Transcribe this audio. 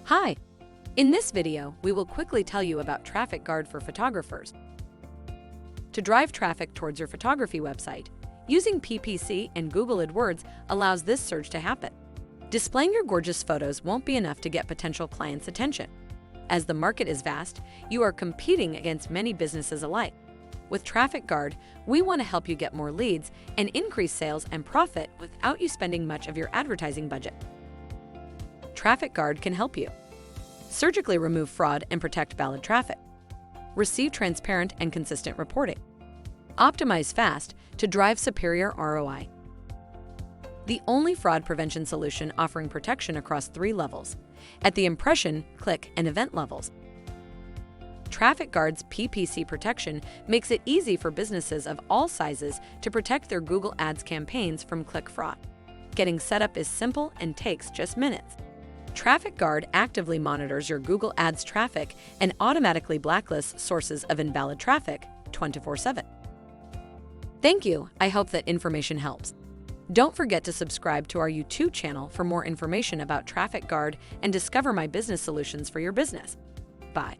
Hi! In this video, we will quickly tell you about TrafficGuard for photographers. To drive traffic towards your photography website, using PPC and Google AdWords allows this surge to happen. Displaying your gorgeous photos won't be enough to get potential clients' attention. As the market is vast, you are competing against many businesses alike. With TrafficGuard, we want to help you get more leads and increase sales and profit without you spending much of your advertising budget. TrafficGuard can help you surgically remove fraud and protect valid traffic. Receive transparent and consistent reporting. Optimize fast to drive superior ROI. The only fraud prevention solution offering protection across 3 levels, at the impression, click, and event levels. TrafficGuard's PPC protection makes it easy for businesses of all sizes to protect their Google Ads campaigns from click fraud. Getting set up is simple and takes just minutes. TrafficGuard actively monitors your Google Ads traffic and automatically blacklists sources of invalid traffic 24/7. Thank you. I hope that information helps. Don't forget to subscribe to our YouTube channel for more information about TrafficGuard and discover my business solutions for your business. Bye.